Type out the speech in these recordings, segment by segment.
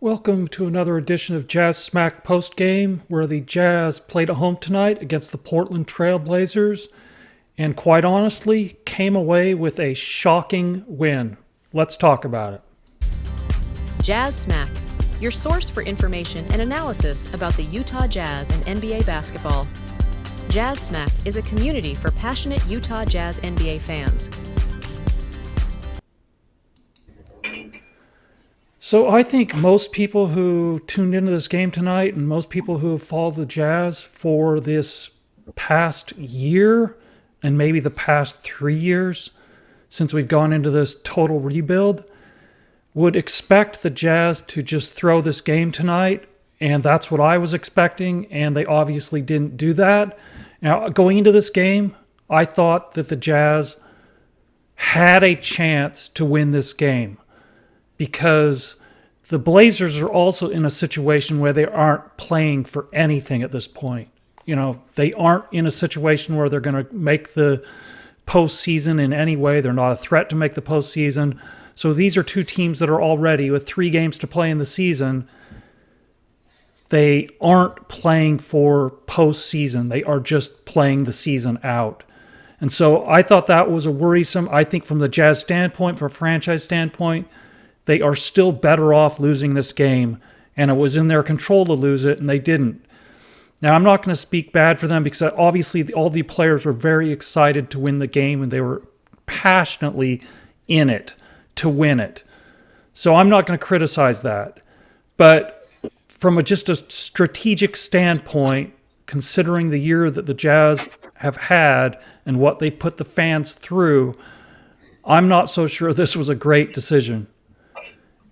Welcome to another edition of Jazz Smack Postgame, where the Jazz played at home tonight against the Portland Trail Blazers, and quite honestly, came away with a shocking win. Let's talk about it. Jazz Smack, your source for information and analysis about the Utah Jazz and NBA basketball. Jazz Smack is a community for passionate Utah Jazz NBA fans. So I think most people who tuned into this game tonight and most people who have followed the Jazz for this past year and maybe the past 3 years since we've gone into this total rebuild would expect the Jazz to just throw this game tonight, and that's what I was expecting, and they obviously didn't do that. Now, going into this game, I thought that the Jazz had a chance to win this game because the Blazers are also in a situation where they aren't playing for anything at this point. You know, they aren't in a situation where they're going to make the postseason in any way. They're not a threat to make the postseason. So these are two teams that are already, with 3 games to play in the season, they aren't playing for postseason. They are just playing the season out. And so I thought that was a worrisome. I think from the Jazz standpoint, from a franchise standpoint, they are still better off losing this game. And it was in their control to lose it, and they didn't. Now, I'm not going to speak bad for them because obviously all the players were very excited to win the game, and they were passionately in it to win it. So I'm not going to criticize that. But from just a strategic standpoint, considering the year that the Jazz have had and what they've put the fans through, I'm not so sure this was a great decision.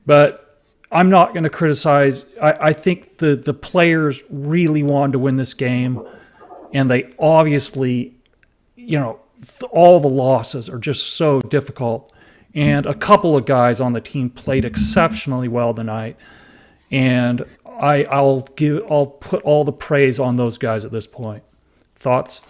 But I'm not going to criticize. I think the players really wanted to win this game, and they obviously, all the losses are just so difficult. And a couple of guys on the team played exceptionally well tonight, and I'll put all the praise on those guys at this point. Thoughts?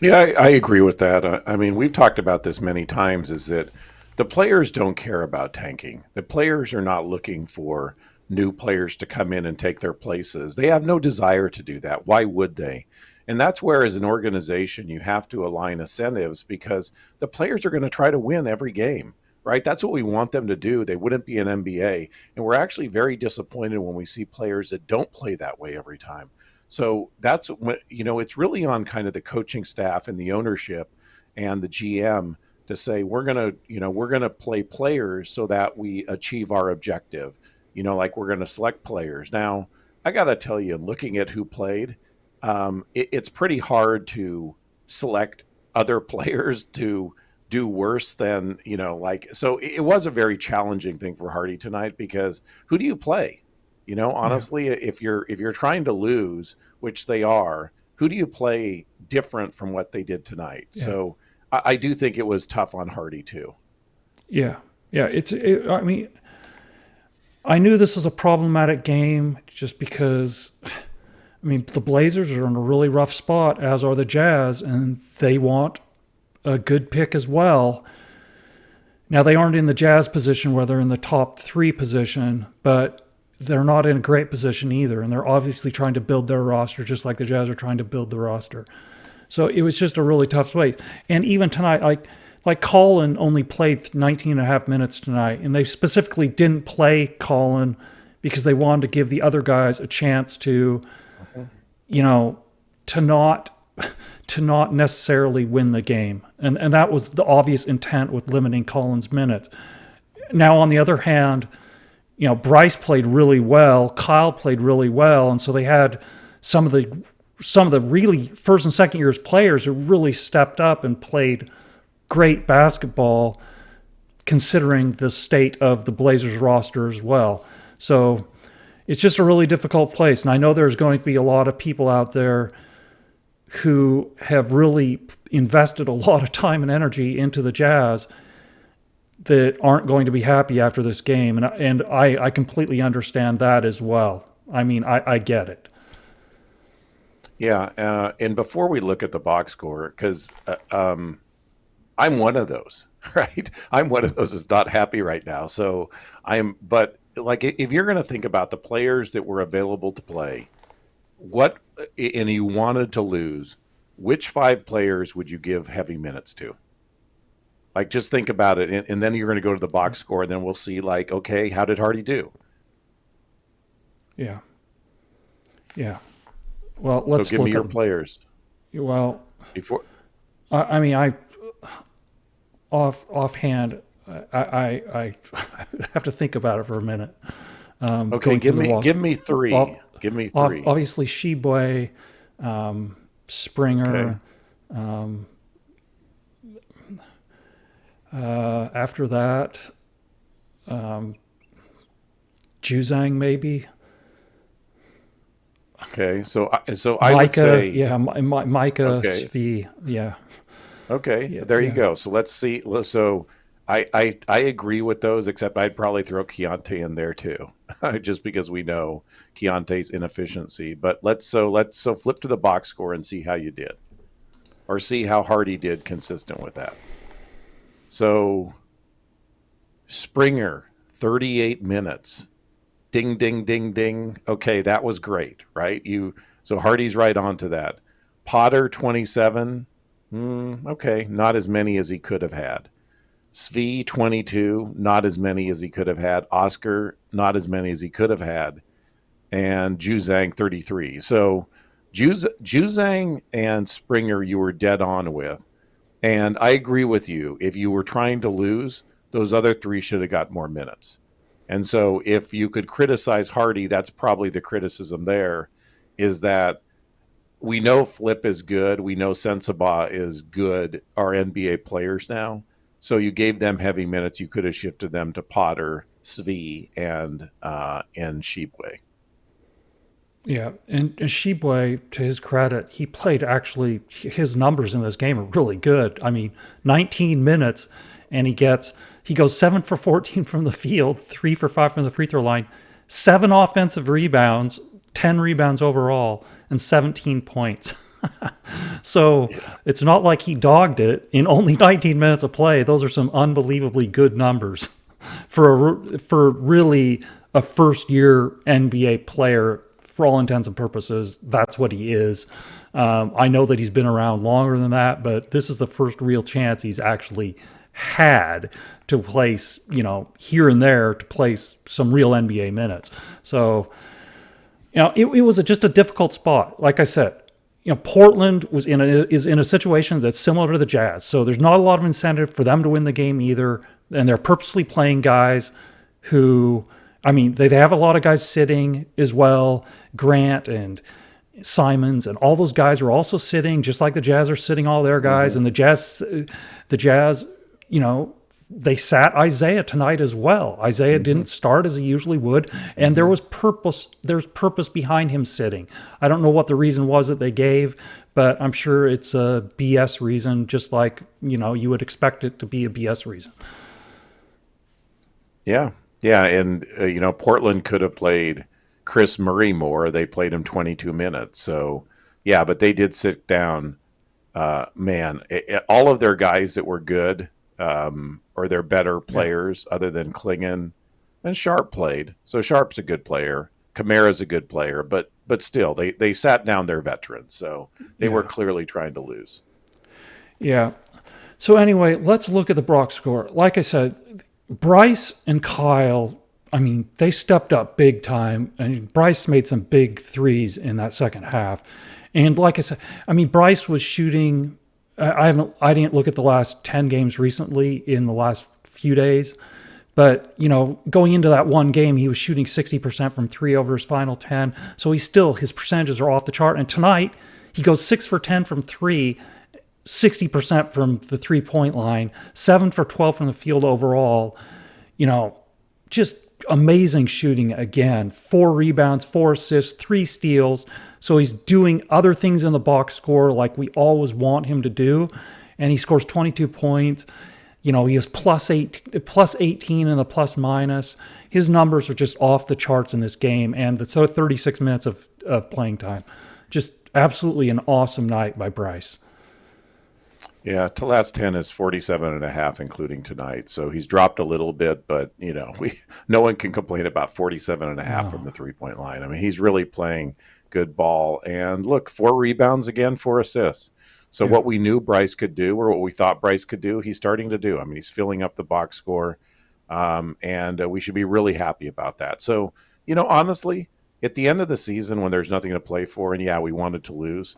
Yeah, I agree with that. I mean, we've talked about this many times, is that the players don't care about tanking. The players are not looking for new players to come in and take their places. They have no desire to do that. Why would they? And that's where, as an organization, you have to align incentives, because the players are going to try to win every game, right? That's what we want them to do. They wouldn't be an NBA. And we're actually very disappointed when we see players that don't play that way every time. So that's when, it's really on kind of the coaching staff and the ownership and the GM to say, we're going to play players so that we achieve our objective. Like we're going to select players. Now, I got to tell you, looking at who played, it's pretty hard to select other players to do worse than, so it was a very challenging thing for Hardy tonight, because who do you play? Honestly, if you're trying to lose, which they are, who do you play different from what they did tonight? Yeah. So I do think it was tough on Hardy too. Yeah. Yeah. I mean, I knew this was a problematic game just because, the Blazers are in a really rough spot, as are the Jazz, and they want a good pick as well. Now, they aren't in the Jazz position where they're in the top 3 position, but they're not in a great position either, and they're obviously trying to build their roster just like the Jazz are trying to build the roster. So it was just a really tough space. And even tonight, like Colin only played 19 and a half minutes tonight, and they specifically didn't play Colin because they wanted to give the other guys a chance to to not necessarily win the game. And that was the obvious intent with limiting Colin's minutes. Now, on the other hand, Brice played really well, Kyle played really well, and so they had some of the really first and second years players who really stepped up and played great basketball considering the state of the Blazers roster as well. So it's just a really difficult place. And I know there's going to be a lot of people out there who have really invested a lot of time and energy into the Jazz that aren't going to be happy after this game. And I completely understand that as well. I get it. Yeah. And before we look at the box score, because I'm one of those, right? I'm one of those that's not happy right now. So but like if you're going to think about the players that were available to play, what and you wanted to lose, which 5 players would you give heavy minutes to? Like, just think about it, and then you're going to go to the box score, and then we'll see, like, okay, how did Hardy do? Yeah. Yeah. Well, So let's give me look your at. players Well, before. I mean, offhand, I have to think about it for a minute. Okay, Going through the give me three. off, Give me three. obviously Sheboy, Okay. Springer. After that, Juzang maybe. Okay. So I would Micah, say yeah, Micah, okay. Svi, yeah, Okay, yeah, there you yeah. go. So let's see. So I agree with those, except I'd probably throw Keontae in there too, just because we know Keontae's inefficiency. But let's flip to the box score and see how you did, or see how Hardy did consistent with that. So Springer, 38 minutes. Ding, ding, ding, ding. Okay, that was great, right? So Hardy's right onto that. Potter, 27. Okay, not as many as he could have had. Svi, 22, not as many as he could have had. Oscar, not as many as he could have had. And Juzang, 33. So Juzang and Springer, you were dead on with. And I agree with you. If you were trying to lose, those other 3 should have got more minutes. And so if you could criticize Hardy, that's probably the criticism there, is that we know Flip is good. We know Sensabaugh is good, are NBA players now. So you gave them heavy minutes. You could have shifted them to Potter, Svi, and Sheboy. Yeah, and Sheboy, to his credit, he played actually, his numbers in this game are really good. I mean, 19 minutes, and he goes 7 for 14 from the field, 3 for 5 from the free throw line, 7 offensive rebounds, 10 rebounds overall, and 17 points. So it's not like he dogged it in only 19 minutes of play. Those are some unbelievably good numbers for really a first year NBA player. For all intents and purposes, that's what he is. I know that he's been around longer than that, but this is the first real chance he's actually had to place, here and there to place some real NBA minutes. So, it was just a difficult spot. Like I said, Portland is in a situation that's similar to the Jazz. So there's not a lot of incentive for them to win the game either, and they're purposely playing guys who, I mean, they have a lot of guys sitting as well. Grant and Simons and all those guys are also sitting, just like the Jazz are sitting all their guys. And the Jazz, they sat Isaiah tonight as well. Isaiah didn't start as he usually would, and there's purpose behind him sitting. I don't know what the reason was that they gave, but I'm sure it's a BS reason, just like, you would expect it to be a BS reason. Yeah. Yeah. And, Portland could have played Chris Murray more. They played him 22 minutes. So, yeah, but they did sit down. All of their guys that were good, or their better players, other than Klingon, and Sharp played. So Sharp's a good player. Kamara's a good player, but still, they sat down their veterans. So they were clearly trying to lose. Yeah. So anyway, let's look at the box score. Like I said, Brice and Kyle, I mean, they stepped up big time, and Brice made some big threes in that second half. And like I said, I mean, Brice was shooting. I didn't look at the last 10 games recently in the last few days, but going into that one game, he was shooting 60% from 3 over his final 10. So his percentages are off the chart. And tonight, he goes 6 for 10 from 3, 60% from the 3-point line, 7 for 12 from the field overall. Just amazing shooting again. 4 rebounds, 4 assists, 3 steals. So he's doing other things in the box score like we always want him to do. And he scores 22 points. He has plus 18 in the plus minus. His numbers are just off the charts in this game. And the 36 minutes of playing time. Just absolutely an awesome night by Brice. Yeah, to last 10 is 47 and a half, including tonight. So he's dropped a little bit, but no one can complain about 47 and a half from No. the 3-point line. I mean, he's really playing good ball. And look, 4 rebounds again, 4 assists. So Yeah. what we knew Brice could do, or what we thought Brice could do, he's starting to do. I mean, he's filling up the box score. And we should be really happy about that. So, honestly, at the end of the season when there's nothing to play for, and yeah, we wanted to lose,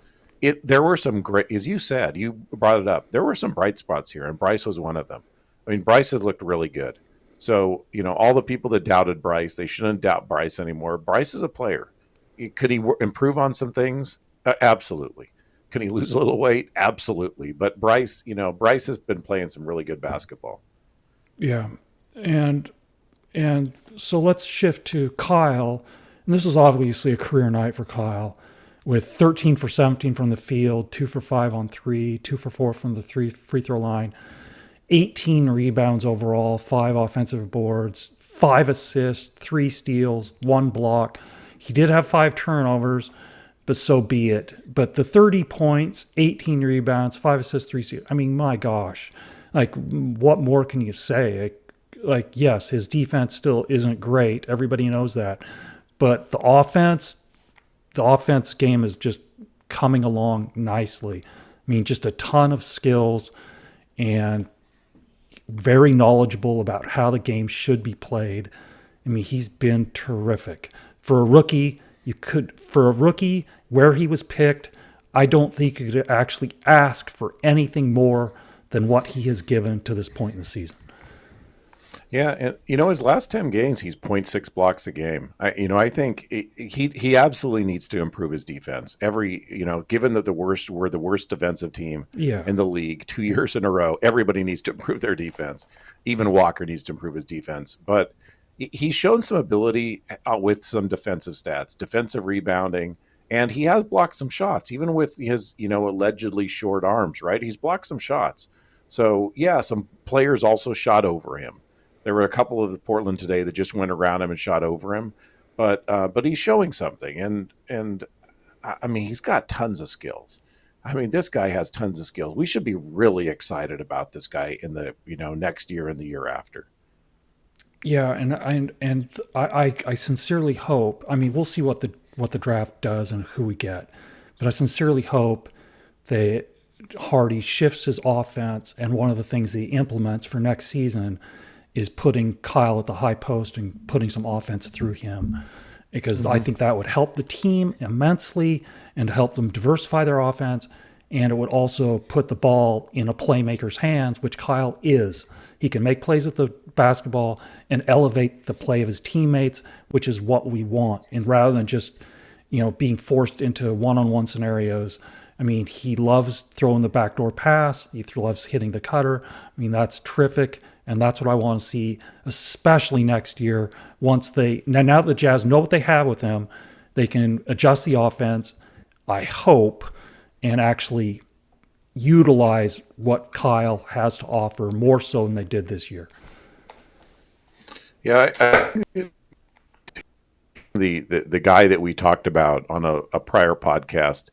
there were some great, as you said, you brought it up. There were some bright spots here, and Brice was one of them. I mean, Brice has looked really good. So, all the people that doubted Brice, they shouldn't doubt Brice anymore. Brice is a player. Could he improve on some things? Absolutely. Can he lose a little weight? Absolutely. But Brice has been playing some really good basketball. Yeah. And so let's shift to Kyle. And this was obviously a career night for Kyle, with 13 for 17 from the field, 2 for 5 on 3, 2 for 4 from the free throw line, 18 rebounds overall, 5 offensive boards, 5 assists, 3 steals, 1 block. He did have 5 turnovers, but so be it. But the 30 points, 18 rebounds, 5 assists, 3 steals. I mean, my gosh. Like, what more can you say? Like, yes, his defense still isn't great. Everybody knows that. But the offense game is just coming along nicely. I mean, just a ton of skills and very knowledgeable about how the game should be played. I mean, he's been terrific. For a rookie, where he was picked, I don't think you could actually ask for anything more than what he has given to this point in the season. Yeah, and his last 10 games, he's 0.6 blocks a game. I think he absolutely needs to improve his defense. Given that we're the worst defensive team Yeah. in the league 2 years in a row, everybody needs to improve their defense. Even Walker needs to improve his defense. But he's shown some ability with some defensive stats, defensive rebounding, and he has blocked some shots, even with his allegedly short arms. Right, he's blocked some shots. So yeah, some players also shot over him. There were a couple of Portland today that just went around him and shot over him, but he's showing something, and I mean, he's got tons of skills. I mean, this guy has tons of skills. We should be really excited about this guy in the next year and the year after. Yeah, and I sincerely hope. I mean, we'll see what the draft does and who we get, but I sincerely hope that Hardy shifts his offense, and one of the things he implements for next season is putting Kyle at the high post and putting some offense through him, because I think that would help the team immensely and help them diversify their offense. And it would also put the ball in a playmaker's hands, which Kyle is. He can make plays with the basketball and elevate the play of his teammates, which is what we want. And rather than just, being forced into one-on-one scenarios, I mean, he loves throwing the backdoor pass. He loves hitting the cutter. I mean, that's terrific. And that's what I want to see, especially next year. Now that the Jazz know what they have with him, they can adjust the offense, I hope, and actually utilize what Kyle has to offer more so than they did this year. Yeah, the guy that we talked about on a prior podcast,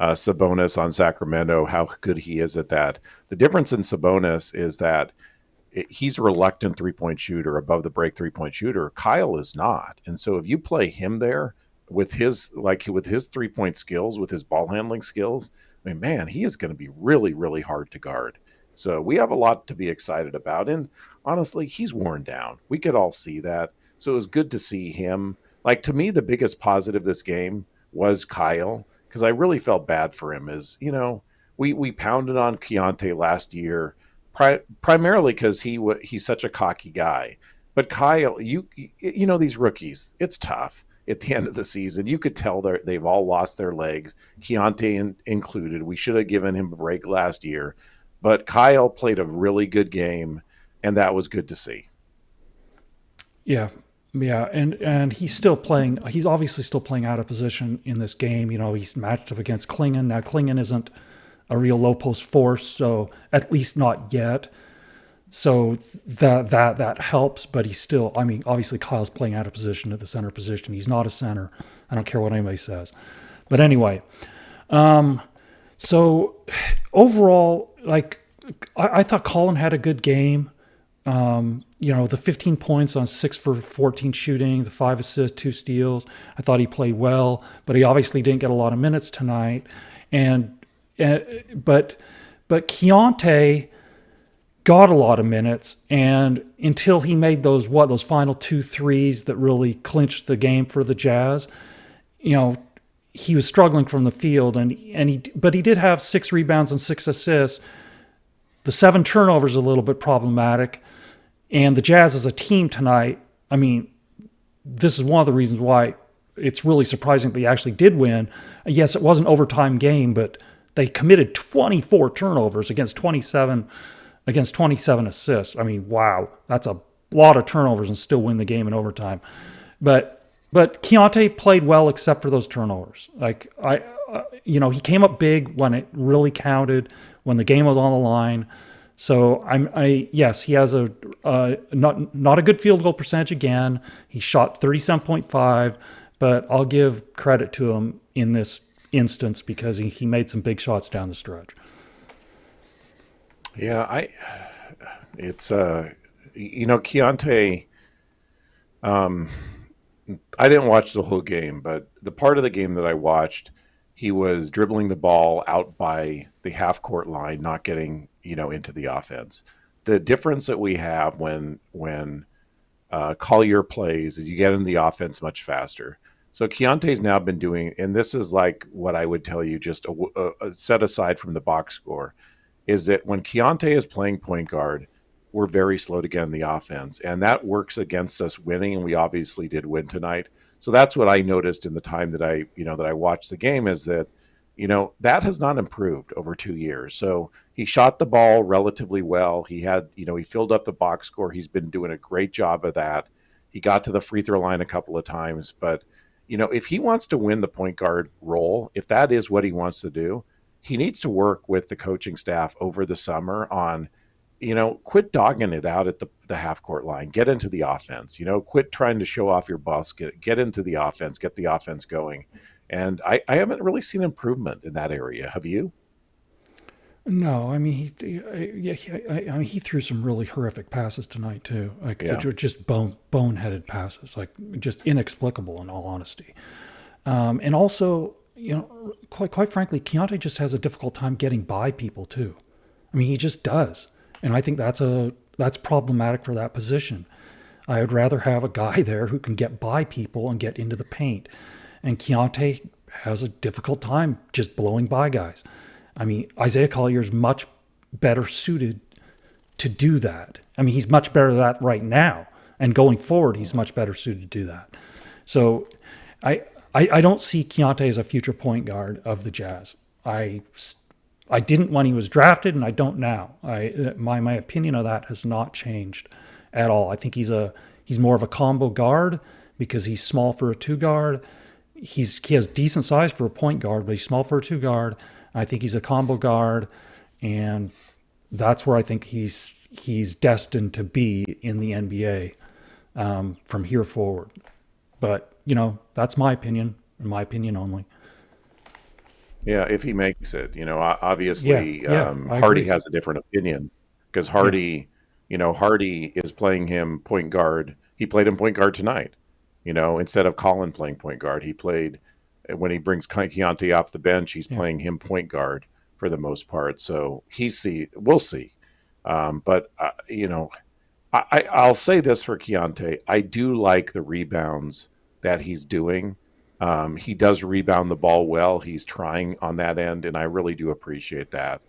Sabonis on Sacramento, how good he is at that. The difference in Sabonis is that he's a reluctant three-point shooter, above the break three-point shooter. Kyle is not. And so if you play him there with his three-point skills, with his ball handling skills, I mean, man, he is going to be really, really hard to guard. So we have a lot to be excited about. And honestly, he's worn down. We could all see that. So it was good to see him. Like, to me, the biggest positive this game was Kyle, because I really felt bad for him. We pounded on Keontae last year, primarily because he's such a cocky guy. But Kyle, these rookies, it's tough at the end of the season. You could tell they've all lost their legs, Keontae included. We should have given him a break last year. But Kyle played a really good game, and that was good to see. Yeah. Yeah, and he's still playing. He's obviously still playing out of position in this game. He's matched up against Klingon. Now, Klingon isn't a real low post force, so at least not yet. So that helps, but he's still. I mean, obviously Kyle's playing out of position at the center position. He's not a center. I don't care what anybody says. But anyway, So overall, like I thought Colin had a good game. The 15 points on 6 for 14 shooting, the 5 assists, 2 steals. I thought he played well, but he obviously didn't get a lot of minutes tonight. But Keontae got a lot of minutes, and until he made those final 2 threes that really clinched the game for the Jazz, he was struggling from the field, but he did have 6 rebounds and 6 assists. The 7 turnovers a little bit problematic. And the Jazz as a team tonight, I mean, this is one of the reasons why it's really surprising that they actually did win. Yes, it was an overtime game, but they committed 24 turnovers against 27 assists. I mean, wow, that's a lot of turnovers and still win the game in overtime. But Keontae played well except for those turnovers. Like he came up big when it really counted, when the game was on the line. So yes, he has not a good field goal percentage again. He shot 37.5, but I'll give credit to him in this instance because he made some big shots down the stretch. Yeah, Keontae. I didn't watch the whole game, but the part of the game that I watched, he was dribbling the ball out by the half court line, not getting into the offense. The difference that we have when Collier plays is you get in the offense much faster. So Keontae's now been doing, and this is like what I would tell you, just a set aside from the box score, is that when Keontae is playing point guard, we're very slow to get in the offense, and that works against us winning, and we obviously did win tonight. So that's what I noticed in the time that I watched the game, is that that has not improved over 2 years. So he shot the ball relatively well. He had, he filled up the box score. He's been doing a great job of that. He got to the free throw line a couple of times, but if he wants to win the point guard role, if that is what he wants to do, he needs to work with the coaching staff over the summer on, quit dogging it out at the half court line, get into the offense, quit trying to show off your bus, get into the offense, get the offense going. And I haven't really seen improvement in that area. Have you? No, I mean, he threw some really horrific passes tonight too. Like they were just boneheaded passes, like just inexplicable in all honesty. And also, quite frankly, Keontae just has a difficult time getting by people too. I mean, he just does. And I think that's problematic for that position. I would rather have a guy there who can get by people and get into the paint. And Keontae has a difficult time just blowing by guys. I mean, Isaiah Collier's much better suited to do that. I mean, he's much better at that right now. And going forward, he's much better suited to do that. So I don't see Keontae as a future point guard of the Jazz. I didn't when he was drafted, and I don't now. My opinion of that has not changed at all. I think he's more of a combo guard because he's small for a 2 guard. He has decent size for a point guard, but he's small for a 2 guard. I think he's a combo guard, and that's where I think he's destined to be in the NBA from here forward. But that's my opinion, and my opinion only. Yeah, if he makes it, obviously Hardy agree. has a different opinion because Hardy is playing him point guard. He played him point guard tonight, instead of Colin playing point guard. He played, when he brings Keontae off the bench, he's playing him point guard for the most part. So we'll see. But I'll say this for Keontae. I do like the rebounds that he's doing. He does rebound the ball well. He's trying on that end, and I really do appreciate that.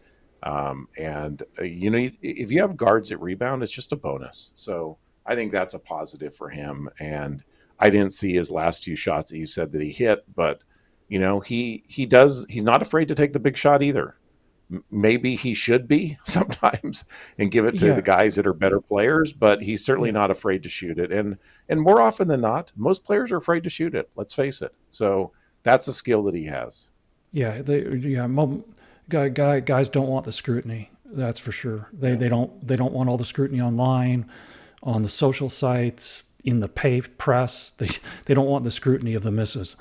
If you have guards that rebound, it's just a bonus. So I think that's a positive for him. And I didn't see his last 2 shots that you said that he hit, but he's not afraid to take the big shot either. Maybe he should be sometimes and give it to the guys that are better players, but he's certainly not afraid to shoot it. And more often than not, most players are afraid to shoot it. Let's face it. So that's a skill that he has. Yeah, guys don't want the scrutiny. That's for sure. They don't want all the scrutiny online, on the social sites, in the press. They don't want the scrutiny of the misses.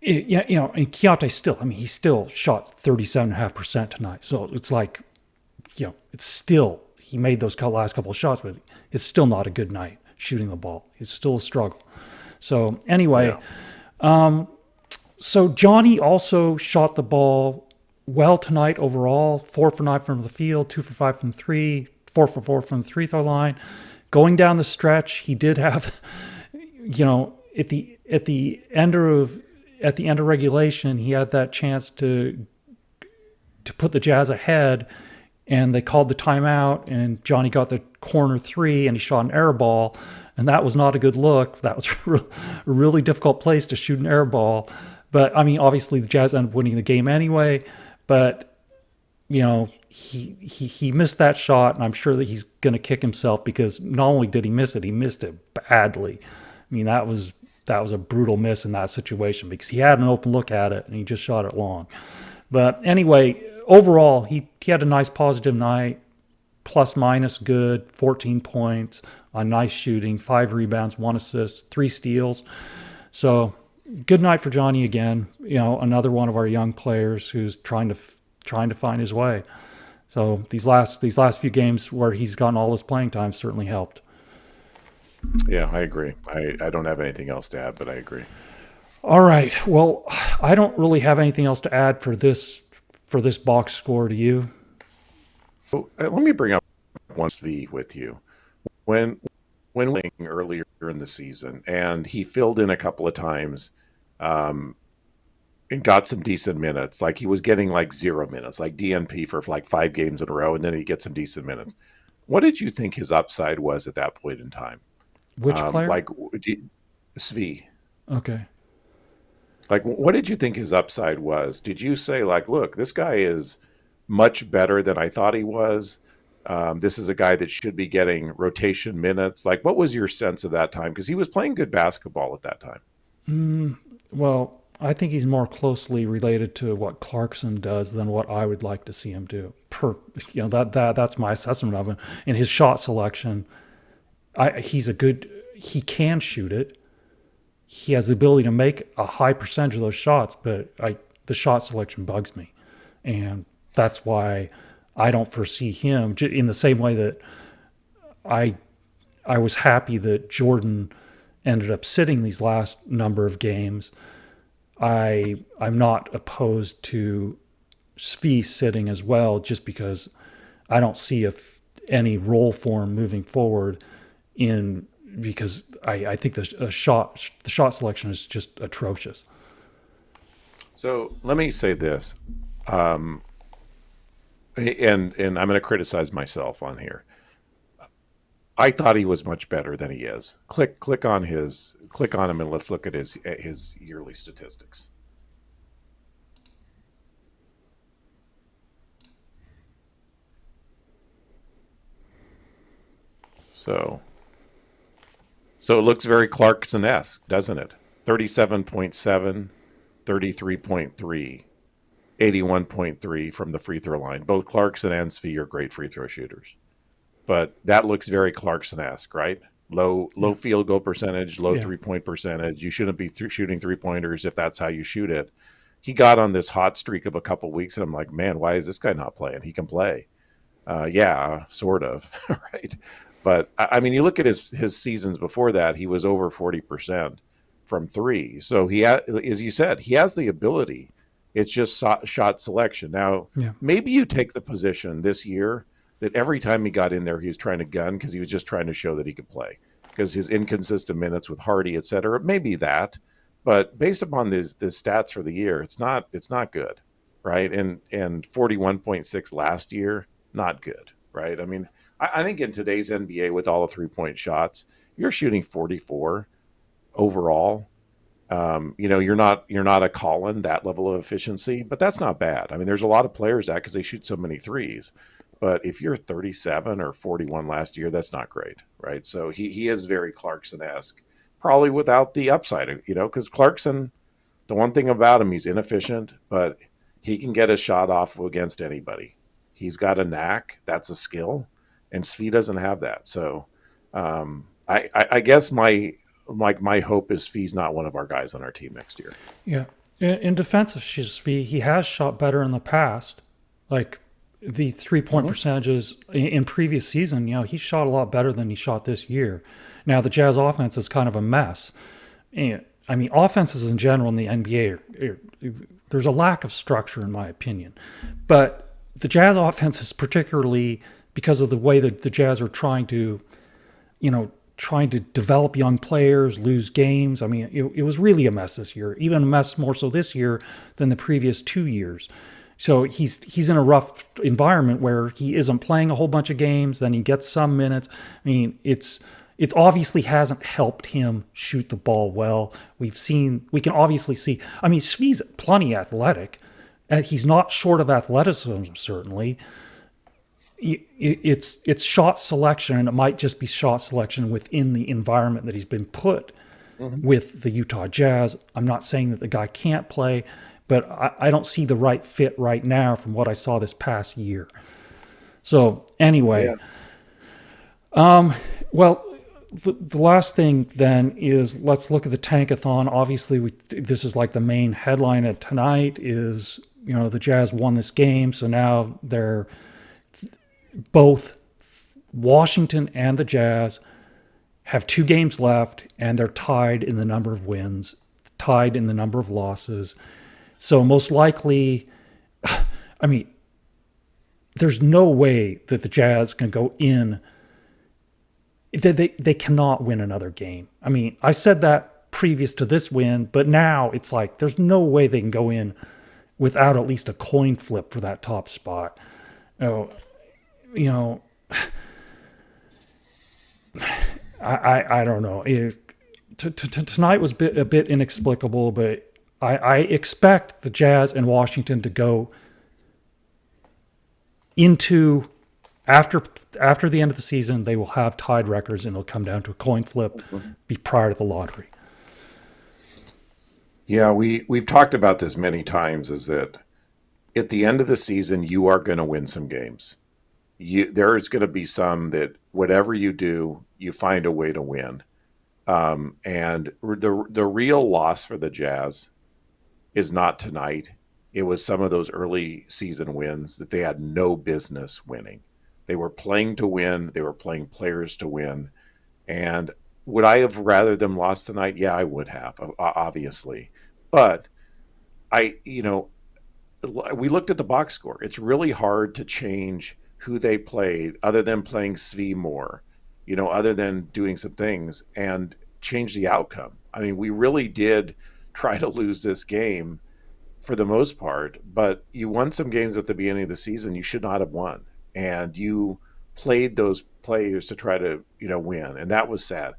And Keontae still, he still shot 37.5% tonight. So it's like, it's still, he made those last couple of shots, but it's still not a good night shooting the ball. It's still a struggle. So anyway, so Johnny also shot the ball well tonight overall, 4 for 9 from the field, 2 for 5 from 3, 4 for 4 from the free throw line. Going down the stretch, he did have, at the end of regulation, he had that chance to put the Jazz ahead, and they called the timeout, and Johnny got the corner 3, and he shot an air ball, and that was not a good look. That was a really difficult place to shoot an air ball. But, obviously the Jazz ended up winning the game anyway, but, he missed that shot, and I'm sure that he's going to kick himself because not only did he miss it, he missed it badly. That was a brutal miss in that situation because he had an open look at it, and he just shot it long. But anyway, overall, he had a nice positive night, plus minus good, 14 points on nice shooting, 5 rebounds, 1 assist, 3 steals. So good night for Johnny again. Another one of our young players who's trying to find his way. So these last few games where he's gotten all his playing time certainly helped. Yeah, I agree. I don't have anything else to add, but I agree. All right. Well, I don't really have anything else to add for this box score. To you? Let me bring up one V with you. When playing earlier in the season, and he filled in a couple of times, and got some decent minutes. Like he was getting like 0 minutes, like DNP for like 5 games in a row, and then he gets some decent minutes. What did you think his upside was at that point in time? Which player? Like Svi. Okay. Like, what did you think his upside was? Did you say, like, look, this guy is much better than I thought he was? This is a guy that should be getting rotation minutes. Like, what was your sense of that time? Because he was playing good basketball at that time. Well, I think he's more closely related to what Clarkson does than what I would like to see him do. That's my assessment of him. In his shot selection, he can shoot it. He has the ability to make a high percentage of those shots, but the shot selection bugs me. And that's why I don't foresee him in the same way that I was happy that Jordan ended up sitting these last number of games. I'm not opposed to Svi sitting as well, just because I don't see any role for him moving forward because I think the shot selection is just atrocious. So let me say this, and I'm going to criticize myself on here. I thought he was much better than he is. Click on him and let's look at his yearly statistics. So it looks very Clarkson-esque, doesn't it? 37.7, 33.3, 81.3 from the free throw line. Both Clarkson and Svi are great free throw shooters. But that looks very Clarkson-esque, right? Low field goal percentage, low 3-point percentage. You shouldn't be shooting 3-pointers if that's how you shoot it. He got on this hot streak of a couple weeks, and I'm like, man, why is this guy not playing? He can play. Yeah, sort of, right? But, I mean, you look at his seasons before that, he was over 40% from 3. So, as you said, he has the ability. It's just shot selection. Now, maybe you take the position this year that every time he got in there, he was trying to gun because he was just trying to show that he could play. Because his inconsistent minutes with Hardy, et cetera, maybe that. But based upon the stats for the year, it's not good, right? And 41.6 last year, not good, right? I mean, I think in today's NBA with all the 3-point shots, you're shooting 44 overall. You're not a Colin, that level of efficiency, but that's not bad. I mean, there's a lot of players that because they shoot so many threes. But if you're 37 or 41 last year, that's not great, right? So he is very Clarkson-esque, probably without the upside, because Clarkson, the one thing about him, he's inefficient, but he can get a shot off against anybody. He's got a knack. That's a skill. And Svi doesn't have that. So I guess my hope is Svi's not one of our guys on our team next year. Yeah. In defense of Shizvi, he has shot better in the past. Like the 3 point percentages in previous season, he shot a lot better than he shot this year. Now the Jazz offense is kind of a mess. And I mean, offenses in general in the NBA, there's a lack of structure, in my opinion. But the Jazz offense is particularly because of the way that the Jazz are trying to develop young players, lose games. I mean, it was really a mess this year, even a mess more so this year than the previous 2 years. So he's in a rough environment where he isn't playing a whole bunch of games, then he gets some minutes. I mean, it's obviously hasn't helped him shoot the ball well. We can obviously see, I mean, Svi's plenty athletic. He's not short of athleticism, certainly. It's shot selection, and it might just be shot selection within the environment that he's been put with the Utah Jazz. I'm not saying that the guy can't play, but I don't see the right fit right now from what I saw this past year. So anyway, well, the last thing then is let's look at the Tankathon. Obviously, this is like the main headline of tonight is, the Jazz won this game, so now they're both Washington and the Jazz have 2 games left, and they're tied in the number of wins, tied in the number of losses. So most likely, I mean, there's no way that the Jazz can go in. They cannot win another game. I mean, I said that previous to this win, but now it's like there's no way they can go in without at least a coin flip for that top spot. I don't know. Tonight was a bit inexplicable, but I expect the Jazz and Washington to go into after the end of the season. They will have tied records, and it'll come down to a coin flip, be prior to the lottery. Yeah, we've talked about this many times, is that at the end of the season, you are going to win some games. There's going to be some that whatever you do, you find a way to win. And the real loss for the Jazz is not tonight. It was some of those early season wins that they had no business winning. They were playing to win. They were playing players to win. And would I have rather them lost tonight? Yeah, I would have, obviously. But we looked at the box score. It's really hard to change who they played other than playing Svi more, other than doing some things and change the outcome. I mean, we really did try to lose this game for the most part, but you won some games at the beginning of the season you should not have won. And you played those players to try to, win. And that was sad.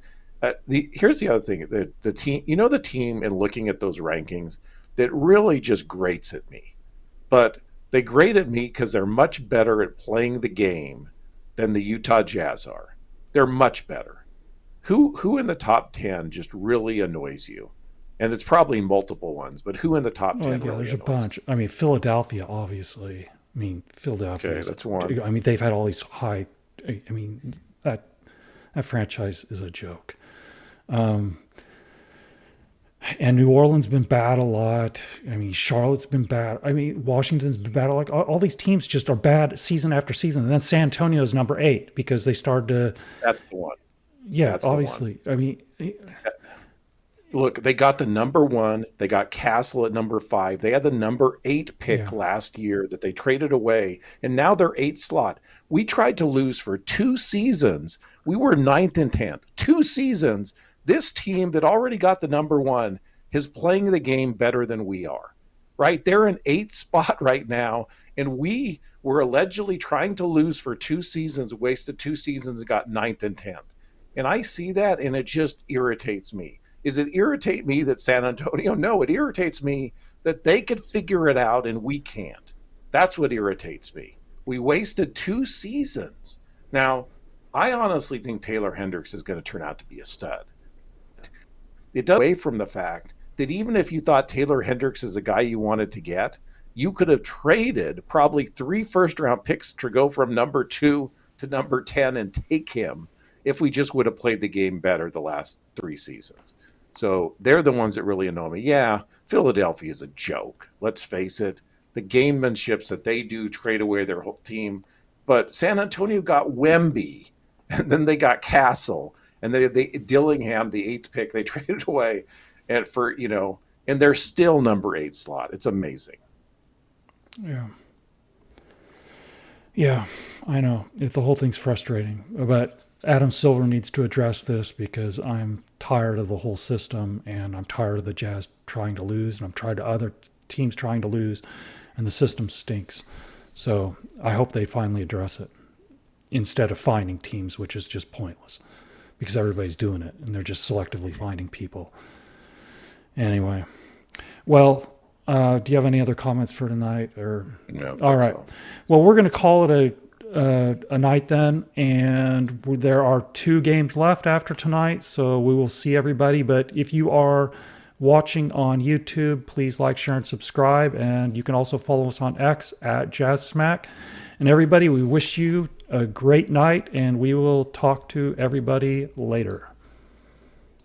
Here's the other thing. The team, the team, and looking at those rankings, that really just grates at me. But they grate at me because they're much better at playing the game than the Utah Jazz are. They're much better. Who in the top 10 just really annoys you? And it's probably multiple ones, but who in the top 10 really there's a annoys bunch. I mean, Philadelphia, obviously. I mean, Philadelphia. Okay, that's one. I mean, they've had all these high. I mean, that franchise is a joke. And New Orleans been bad a lot. I mean, Charlotte's been bad. I mean, Washington's been bad. Like all these teams just are bad season after season. And then San Antonio is number 8 because they started to. That's the one. Yeah, That's obviously. I mean, look, they got the number 1. They got Castle at number 5. They had the number 8 pick last year that they traded away, and now they're 8th slot. We tried to lose for 2 seasons. We were 9th and 10th. 2 seasons. This team that already got the number 1 is playing the game better than we are, right? They're in 8th spot right now, and we were allegedly trying to lose for 2 seasons, wasted 2 seasons, and got 9th and 10th. And I see that, and it just irritates me. Does it irritate me that San Antonio? No, it irritates me that they could figure it out and we can't. That's what irritates me. We wasted 2 seasons. Now, I honestly think Taylor Hendricks is going to turn out to be a stud. It does away from the fact that even if you thought Taylor Hendricks is the guy you wanted to get, you could have traded probably 3 first-round picks to go from number 2 to number 10 and take him if we just would have played the game better the last 3 seasons. So they're the ones that really annoy me. Yeah, Philadelphia is a joke. Let's face it. The gamemanships that they do trade away their whole team. But San Antonio got Wemby, and then they got Castle, and they Dillingham, the 8th pick, they traded away, and and they're still number 8 slot. It's amazing. Yeah. Yeah, I know. The whole thing's frustrating. But Adam Silver needs to address this because I'm tired of the whole system, and I'm tired of the Jazz trying to lose, and I'm tired of other teams trying to lose, and the system stinks. So I hope they finally address it instead of finding teams, which is just pointless because everybody's doing it, and they're just selectively finding people. Anyway, well, do you have any other comments for tonight? Or No, all right. so. Well, we're going to call it a night then, and there are 2 games left after tonight, so we will see everybody. But if you are watching on YouTube, please like, share, and subscribe, and you can also follow us on X at JazzSmack. And everybody, we wish you a great night, and we will talk to everybody later.